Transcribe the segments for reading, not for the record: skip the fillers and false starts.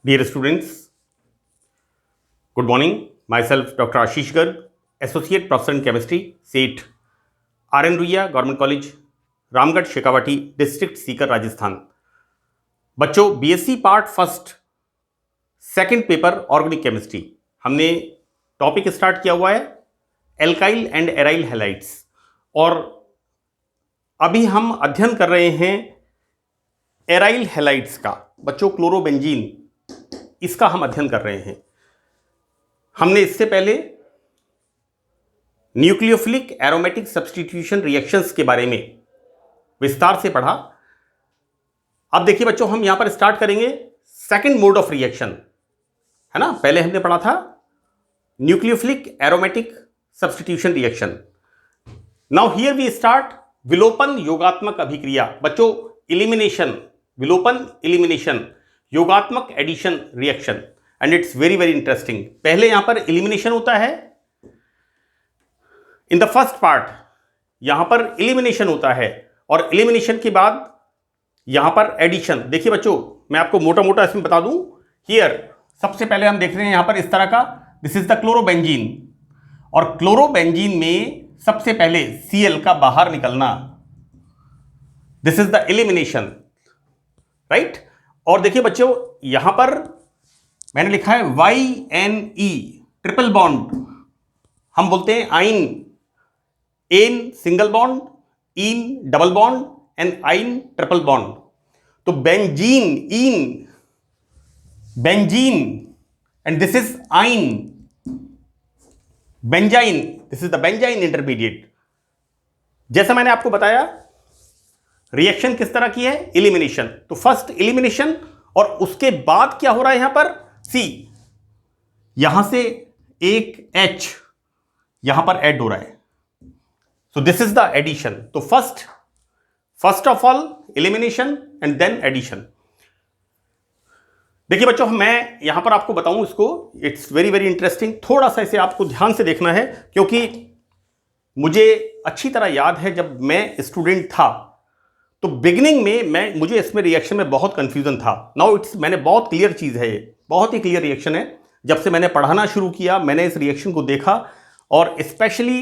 Dear students, good morning. Myself, Dr. Ashish Garg, Associate Professor in Chemistry, SEAT, RN Ruia government college, Ramgarh Shekhawati, district Sikar, Rajasthan. बच्चों, BSc part first second paper organic chemistry हमने topic start किया हुआ है alkyl and aryl halides, और अभी हम अध्ययन कर रहे हैं एराइल हैलाइड्स का। बच्चों, क्लोरोबेंजीन, इसका हम अध्ययन कर रहे हैं। हमने इससे पहले न्यूक्लियोफिलिक एरोमेटिक सब्स्टिट्यूशन रिएक्शंस के बारे में विस्तार से पढ़ा। अब देखिए बच्चों, हम यहां पर स्टार्ट करेंगे सेकंड मोड ऑफ रिएक्शन, है ना। पहले हमने पढ़ा था nucleophilic aromatic substitution reaction. Now here we start विलोपन योगात्मक अभिक्रिया। बच्चों, इलिमिनेशन, विलोपन इलिमिनेशन, योगात्मक addition reaction, and it's very very interesting. पहले यहां पर इलिमिनेशन होता है इन द फर्स्ट पार्ट, यहां पर इलिमिनेशन होता है, और इलिमिनेशन के बाद यहां पर एडिशन। देखिए बच्चों, मैं आपको मोटा मोटा इसमें बता दूं। हियर सबसे पहले हम देख रहे हैं यहां पर इस तरह का, दिस इज द क्लोरोबेंजीन, और क्लोरोबेंजीन में सबसे पहले Cl का बाहर निकलना, this is the elimination, right. और देखिए बच्चों, यहां पर मैंने लिखा है YNE, ट्रिपल बॉन्ड, हम बोलते हैं yne, ane single bond, ene double bond, and yne triple bond. तो benzene, ene, benzene, and this is yne, benzyne, this is the benzyne intermediate. जैसा मैंने आपको बताया, रिएक्शन किस तरह की है, इलिमिनेशन। तो फर्स्ट इलिमिनेशन, और उसके बाद क्या हो रहा है यहां पर, सी, यहां से एक H यहां पर ऐड हो रहा है। So this is the addition. तो first of all elimination and then addition. देखिए बच्चों, मैं यहां पर आपको बताऊं इसको, इट्स वेरी वेरी इंटरेस्टिंग। थोड़ा सा इसे आपको ध्यान से देखना है, क्योंकि मुझे अच्छी तरह याद है जब मैं स्टूडेंट था तो बिगिनिंग में मुझे इसमें रिएक्शन में बहुत कंफ्यूजन था। नाउ इट्स, मैंने बहुत क्लियर चीज है, ये बहुत ही क्लियर रिएक्शन है। जब से मैंने पढ़ाना शुरू किया, मैंने इस रिएक्शन को देखा, और स्पेशली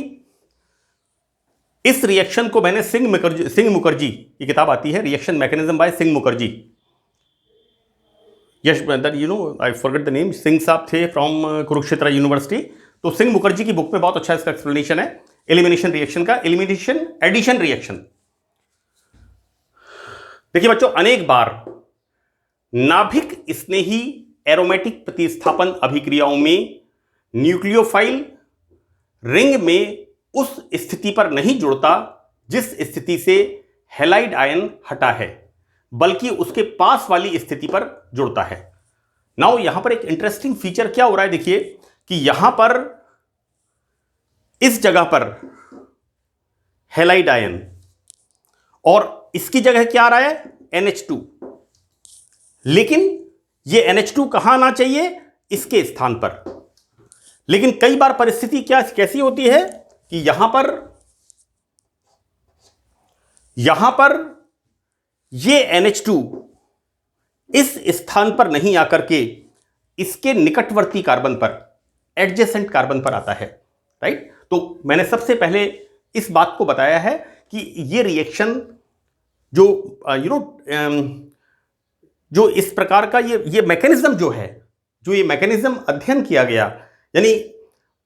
इस रिएक्शन को मैंने सिंह मुखर्जी की किताब आती है, reaction mechanism bye Singh Mukherjee, yes you know I forget the name, Singh साहब थे फ्रॉम कुरुक्षेत्र यूनिवर्सिटी। तो सिंह मुखर्जी की बुक में बहुत अच्छा इसका एक्सप्लेनेशन है एलिमिनेशन रिएक्शन का, एलिमिनेशन एडिशन रिएक्शन। देखिए बच्चों, अनेक बार नाभिक स्नेही एरोमेटिक प्रतिस्थापन अभिक्रियाओं में न्यूक्लियोफाइल रिंग में उस स्थिति पर नहीं जुड़ता जिस स्थिति से हैलाइड आयन हटा है, बल्कि उसके पास वाली स्थिति पर जुड़ता है। नाउ यहां पर एक इंटरेस्टिंग फीचर क्या हो रहा है, देखिए कि यहां पर इस जगह पर हैलाइड आयन, और इसकी जगह क्या आ रहा है, NH2। लेकिन ये NH2 कहां आना चाहिए, इसके स्थान पर। लेकिन कई बार परिस्थिति कैसी होती है कि यहां पर ये NH2 इस स्थान पर नहीं आकर के इसके निकटवर्ती कार्बन पर, एडजेसेंट कार्बन पर आता है, राइट। तो मैंने सबसे पहले इस बात को बताया है कि ये रिएक्शन जो जो इस प्रकार का ये मैकेनिज्म जो है, जो ये मैकेनिज्म अध्ययन किया गया, यानी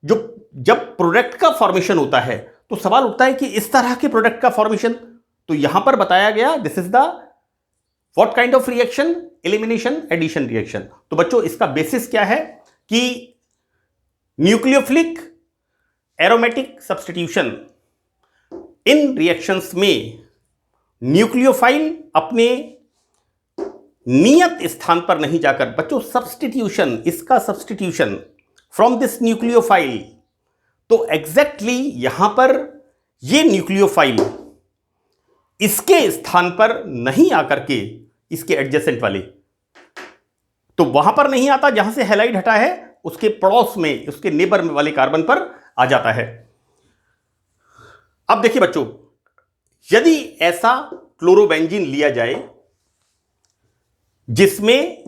जो जब प्रोडक्ट का फॉर्मेशन होता है तो सवाल उठता है कि इस तरह के प्रोडक्ट का फॉर्मेशन, तो यहां पर बताया गया this is the what kind of reaction, elimination addition reaction. तो बच्चों, इसका बेसिस क्या है कि न्यूक्लियोफिलिक एरोमेटिक सब्स्टिट्यूशन, इन रिएक्शंस में न्यूक्लियोफाइल अपने नियत स्थान पर नहीं जाकर, बच्चों सब्स्टिट्यूशन, इसका सब्स्टिट्यूशन फ्रॉम दिस न्यूक्लियोफाइल, तो एग्जैक्टली यहां पर ये न्यूक्लियोफाइल इसके स्थान पर नहीं आकर के इसके एडजेसेंट वाले, तो वहां पर नहीं आता जहां से हैलाइड हटा है, उसके पड़ोस में, उसके नेबर वाले कार्बन पर आ जाता है। अब देखिए बच्चों, यदि ऐसा क्लोरोबेंजीन लिया जाए जिसमें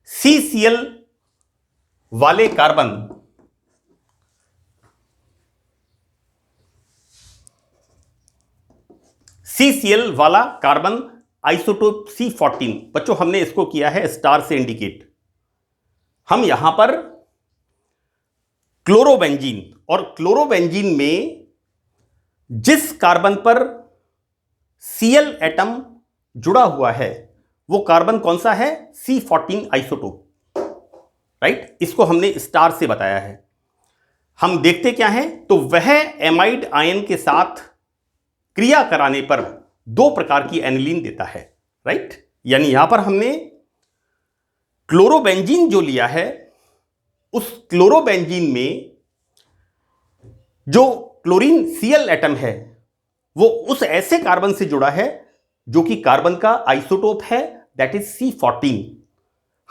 CCl वाले कार्बन CCl वाला कार्बन आइसोटोप C14, बच्चों हमने इसको किया है स्टार से इंडिकेट। हम यहां पर क्लोरोबेंजीन, और क्लोरोबेंजीन में जिस कार्बन पर Cl एटम जुड़ा हुआ है वो कार्बन कौन सा है? C14 isotope, right. इसको हमने स्टार से बताया है। हम देखते क्या हैं, तो वह एमाइड आयन के साथ क्रिया कराने पर दो प्रकार की एनिलीन देता है, राइट। यानी यहां पर हमने क्लोरोबेंजीन जो लिया है, उस क्लोरोबेंजीन में जो क्लोरीन Cl एटम है वो उस ऐसे कार्बन से जुड़ा है जो कि कार्बन का आइसोटोप है, दैट इज C14।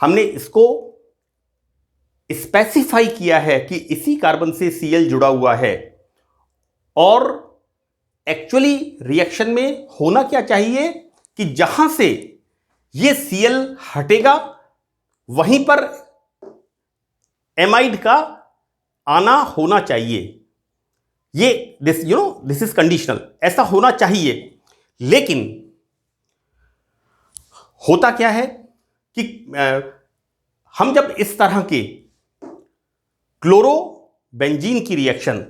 हमने इसको स्पेसिफाई किया है कि इसी कार्बन से Cl जुड़ा हुआ है, और एक्चुअली रिएक्शन में होना क्या चाहिए कि जहां से ये Cl हटेगा वहीं पर एमाइड का आना होना चाहिए। ये दिस इज कंडीशनल, ऐसा होना चाहिए। लेकिन होता क्या है कि हम जब इस तरह के क्लोरोबेंजीन की रिएक्शन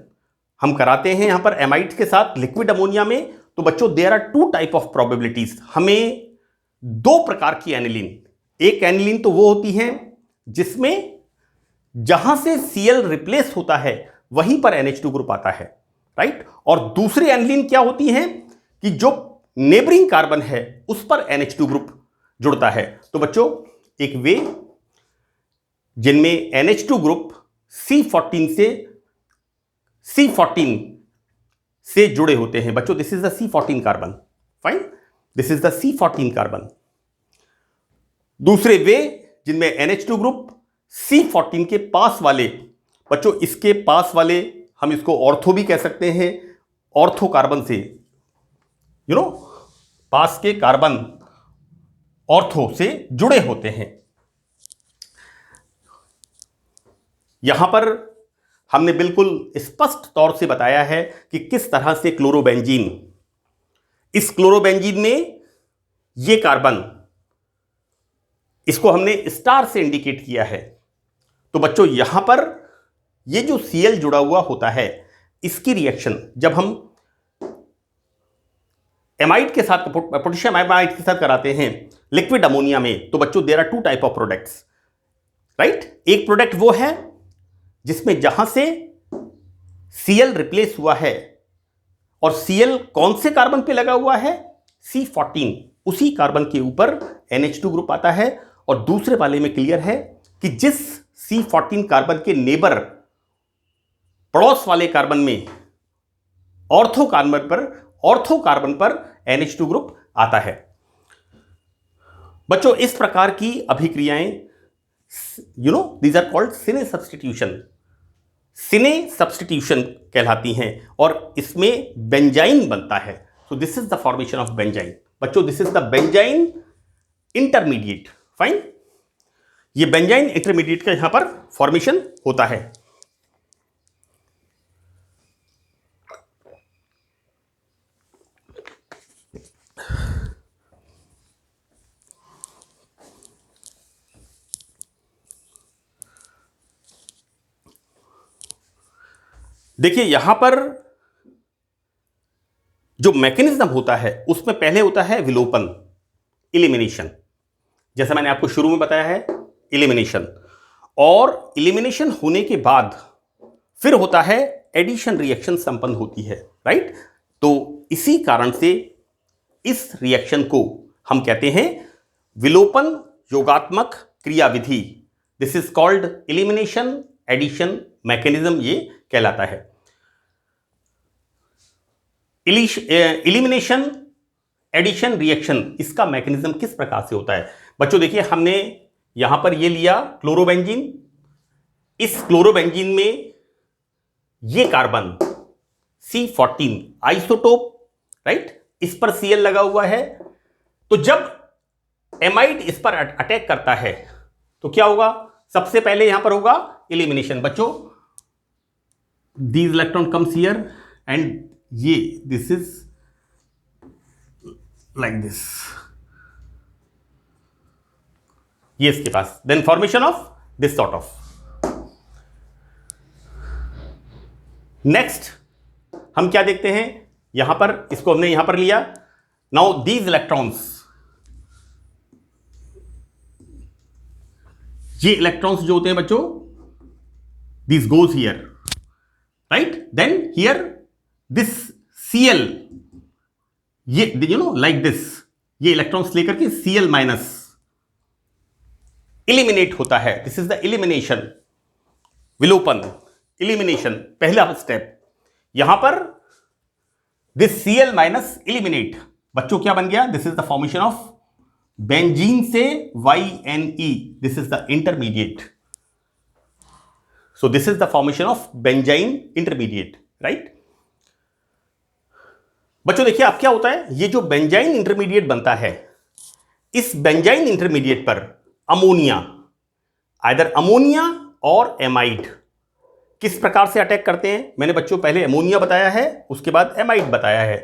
हम कराते हैं यहां पर एमाइड के साथ लिक्विड अमोनिया में, तो बच्चों there are two type of probabilities. हमें दो प्रकार की एनिलीन, एक एनिलीन तो वो होती है जिसमें जहां से Cl रिप्लेस होता है वहीं पर NH2 ग्रुप आता है, राइट। और दूसरी एनिलीन क्या होती है कि जो नेबरिंग कार्बन है उस पर NH2 ग्रुप जुड़ता है। तो बच्चों एक वे जिनमें NH2 ग्रुप C14 से जुड़े होते हैं, बच्चों this is the C14 carbon, fine, this is the C14 carbon. दूसरे वे जिनमें NH2 ग्रुप C14 के पास वाले, बच्चों इसके पास वाले हम इसको ऑर्थो भी कह सकते हैं, ऑर्थो कार्बन से पास के कार्बन ऑर्थो से जुड़े होते हैं। यहां पर हमने बिल्कुल स्पष्ट तौर से बताया है कि किस तरह से क्लोरोबेंजीन, इस क्लोरोबेंजीन में ये कार्बन, इसको हमने स्टार से इंडिकेट किया है। तो बच्चों यहां पर ये जो Cl जुड़ा हुआ होता है, इसकी रिएक्शन जब हम एमाइड के साथ, पोटेशियम एमाइड के साथ कराते हैं लिक्विड अमोनिया में, तो बच्चों there are two type of products, right. एक प्रोडक्ट वो है जिसमें जहां से Cl रिप्लेस हुआ है, और Cl कौन से कार्बन पे लगा हुआ है? C14, उसी कार्बन के ऊपर NH2 ग्रुप आता है। और दूसरे वाले में क्लियर है कि जिस C14 कार्बन के नेबर, पड़ोस वाले कार्बन में ऑर्थो कार्बन पर NH2 ग्रुप आता है। बच्चों इस प्रकार की अभिक्रियाएं these are called cine substitution कहलाती हैं, और इसमें बेंजाइन बनता है। So this is the formation of benzyne. बच्चों this is the benzyne intermediate, fine. ये बेंजाइन इंटरमीडिएट का यहां पर फॉर्मेशन होता है। देखिए यहां पर जो मैकेनिज्म होता है उसमें पहले होता है विलोपन, इलिमिनेशन, जैसा मैंने आपको शुरू में बताया है इलिमिनेशन, और इलिमिनेशन होने के बाद फिर होता है एडिशन रिएक्शन संपन्न होती है, राइट। तो इसी कारण से इस रिएक्शन को हम कहते हैं विलोपन योगात्मक क्रियाविधि। This is called elimination addition mechanism, ये कहलाता है। इलिमिनेशन एडिशन रिएक्शन, इसका मैकेनिज्म किस प्रकार से होता है? बच्चों देखिए हमने यहां पर ये लिया क्लोरोबेंजीन, इस क्लोरोबेंजीन में ये कार्बन C14 आइसोटोप, राइट, इस पर Cl लगा हुआ है। तो जब एमाइड इस पर अटैक करता है तो क्या होगा, सबसे पहले यहां पर होगा इलिमिनेशन बच्चों, these electron comes here and ये this is like this, ये इसके पास, then formation of this sort of. Next हम क्या देखते हैं, यहां पर इसको हमने यहां पर लिया, नाउ दीज इलेक्ट्रॉन्स, ये इलेक्ट्रॉन्स जो होते हैं बच्चों, this goes here, right, then here this Cl, ये यू नो लाइक दिस, ये इलेक्ट्रॉन्स लेकर के Cl माइनस इलिमिनेट होता है, दिस इज द इलिमिनेशन, विलोपन, इलिमिनेशन, पहला स्टेप। यहां पर दिस Cl माइनस इलिमिनेट बच्चों क्या बन गया, this is the formation of benzene से YNE, this is the intermediate, so this is the formation of benzene intermediate, right. बच्चों देखिए अब क्या होता है, ये जो बेंजाइन इंटरमीडिएट बनता है, इस बेंजाइन इंटरमीडिएट पर अमोनिया, आइदर अमोनिया और एमाइड किस प्रकार से अटैक करते हैं, मैंने बच्चों पहले अमोनिया बताया है, उसके बाद एमाइड बताया है।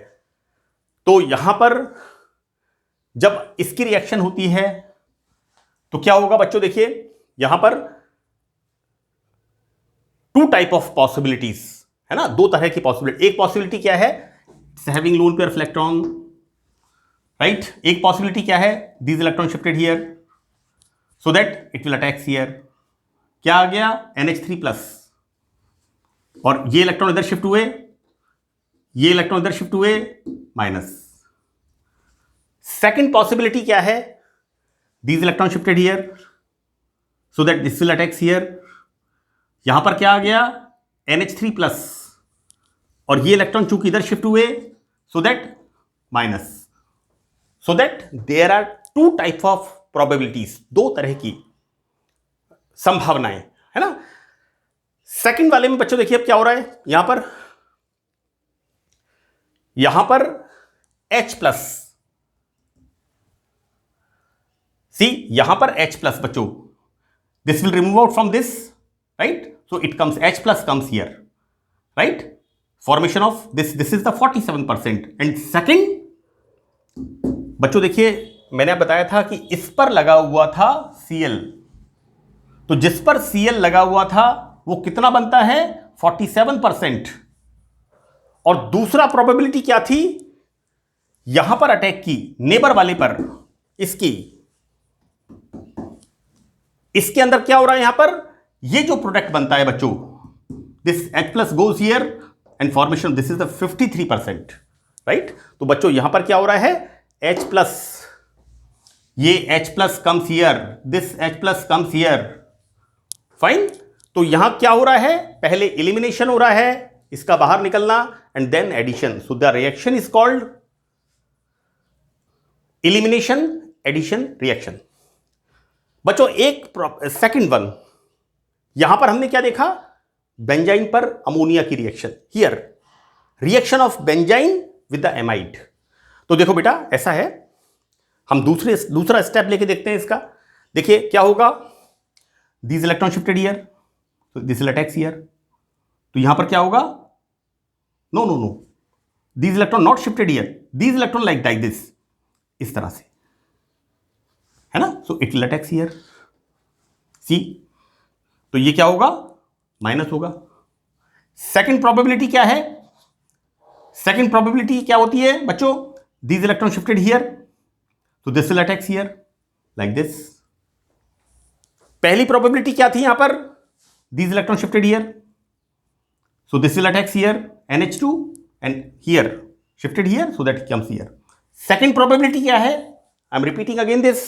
तो यहां पर जब इसकी रिएक्शन होती है तो क्या होगा बच्चों, देखिए यहां पर टू टाइप ऑफ पॉसिबिलिटीज है ना, दो तरह की पॉसिबिलिटी। एक पॉसिबिलिटी क्या है, having lone pair of electron, right. एक पॉसिबिलिटी क्या है, these electron shifted here so that it will attacks here, क्या आ गया NH3+, और ये इलेक्ट्रॉन इधर शिफ्ट हुए, ये इलेक्ट्रॉन इधर शिफ्ट हुए माइनस। सेकेंड पॉसिबिलिटी क्या है, these electron shifted here so that this will attacks here, यहां पर क्या आ गया NH3+, और ये इलेक्ट्रॉन चूंकि इधर शिफ्ट हुए so that minus, so that there are two type of probabilities, दो तरह की संभावनाएं है ना। सेकंड वाले में बच्चों देखिए अब क्या हो रहा है, यहां पर H+, सी यहां पर H+ बच्चों, this will remove out from this, right, so it comes H+ comes here, right, formation of this is the 47%। And second बच्चों देखिए मैंने बताया था कि इस पर लगा हुआ था Cl, तो जिस पर Cl लगा हुआ था वो कितना बनता है 47%, और दूसरा प्रोबेबिलिटी क्या थी, यहां पर अटैक की नेबर वाले पर, इसके अंदर क्या हो रहा है, यहां पर ये जो प्रोडक्ट बनता है बच्चों, this H+ goes here and formation this is the 53%, right. तो बच्चों यहां पर क्या हो रहा है, H+, ये H+ comes here, this H+ comes here, fine. तो यहां क्या हो रहा है, पहले इलिमिनेशन हो रहा है, इसका बाहर निकलना, and then addition, so the reaction is called elimination addition reaction. बच्चों एक सेकंड वन, यहां पर हमने क्या देखा, बेंजाइन पर अमोनिया की reaction, here reaction of benzene with the amide. तो देखो बेटा ऐसा है, हम दूसरा स्टेप लेके देखते हैं इसका। देखिए क्या होगा, दिस इलेक्ट्रॉन शिफ्टेड हियर, तो दिस विल अटैक्स हियर, तो यहां पर क्या होगा, no no no, this electron not shifted here, this electron like this, इस तरह से है ना, so it will attacks here, see, तो ये क्या होगा, माइनस होगा। सेकंड प्रोबेबिलिटी क्या है, सेकंड प्रोबेबिलिटी क्या होती है बच्चों, दिस इलेक्ट्रॉन शिफ्टेड हियर, तो this will attacks here like this. पहली प्रोबेबिलिटी क्या थी यहां पर, this electron shifted here, so this will attacks here NH2 and here shifted here so that it comes here. Second probability क्या है, I am repeating again this,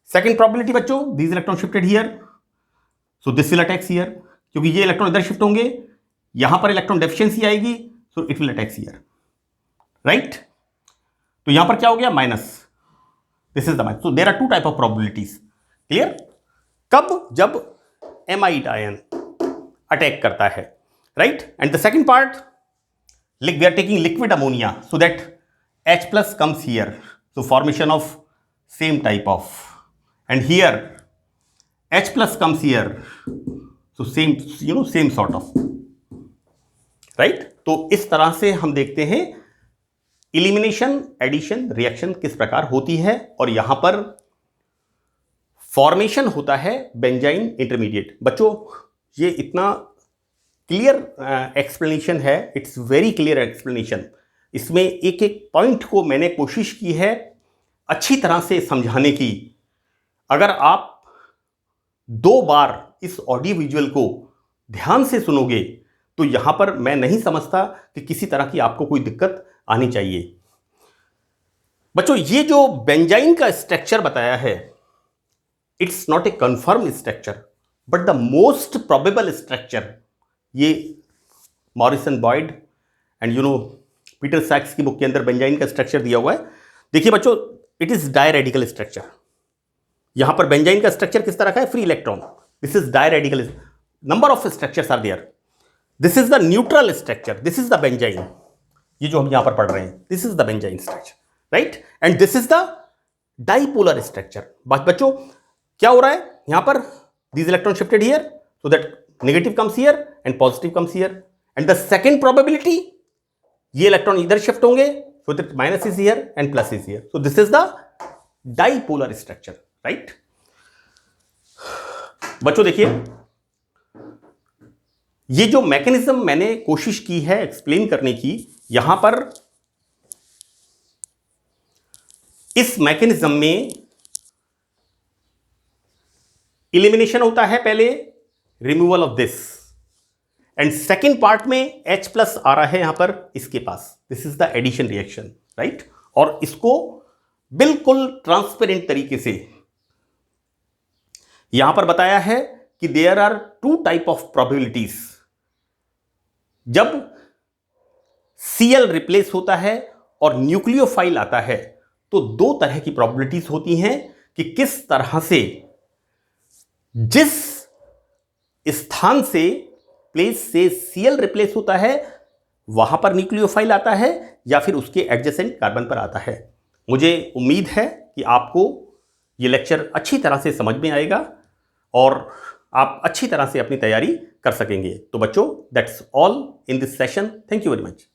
second probability बच्चों, this electron shifted here, so this will attacks here, क्योंकि ये electron इधर shift होंगे, यहां पर electron deficiency आएगी, so it will attacks here, right. तो यहां पर क्या हो गया, minus, this is the minus, so there are two type of probabilities, clear. कब, जब एमाइड आयन अटैक करता है, right. And the second part, we are taking liquid ammonia so that H+ comes here, so formation of same type of, and here H plus comes here, so same, same sort of, right? तो इस तरह से हम देखते हैं elimination addition reaction किस प्रकार होती है, और यहां पर फॉर्मेशन होता है बेंजाइन इंटरमीडिएट। बच्चों ये इतना क्लियर एक्सप्लेनेशन है, इट्स वेरी क्लियर एक्सप्लेनेशन। इसमें एक एक पॉइंट को मैंने कोशिश की है अच्छी तरह से समझाने की। अगर आप 2 बार इस ऑडियो विजुअल को ध्यान से सुनोगे तो यहां पर मैं नहीं समझता कि किसी तरह की आपको कोई दिक्कत आनी चाहिए। बच्चों ये जो बेंजाइन का स्ट्रक्चर बताया है, it's not a confirm structure but the most probable structure. ये मॉरिसन बॉयड एंड पीटर सैक्स की बुक के अंदर बेंजाइन का स्ट्रक्चर दिया हुआ है। देखिए बच्चों, इट इज डायरेडिकल स्ट्रक्चर। यहां पर बेंजाइन का स्ट्रक्चर किस तरह का है? Free electron. This is diradical, number of structures are there. This is the neutral structure, this is the benzyne. ये जो हम यहां पर पढ़ रहे हैं, this is the benzyne structure, right? And this is the dipolar structure. बच्चों क्या हो रहा है यहां पर? these electron shifted here so that negative comes here and positive comes here, and the second probability ये इलेक्ट्रॉन इधर शिफ्ट होंगे so that minus is here and plus is here, so this is the dipolar structure, right? बच्चों देखिए, ये जो mechanism मैंने कोशिश की है एक्सप्लेन करने की, यहां पर इस मैकेनिज्म में इलिमिनेशन होता है पहले, removal of this, and second part में H प्लस आ रहा है यहां पर इसके पास, this is the addition reaction, right? और इसको बिल्कुल ट्रांसपेरेंट तरीके से यहां पर बताया है कि there are 2 type of probabilities. जब Cl रिप्लेस होता है और न्यूक्लियोफाइल आता है तो 2 तरह की प्रोबेबिलिटीज होती हैं कि किस तरह से जिस स्थान से प्लेस से Cl रिप्लेस होता है वहां पर न्यूक्लियोफाइल आता है या फिर उसके एडजेसेंट कार्बन पर आता है। मुझे उम्मीद है कि आपको ये लेक्चर अच्छी तरह से समझ में आएगा और आप अच्छी तरह से अपनी तैयारी कर सकेंगे। तो बच्चों, that's all in this session. Thank you very much.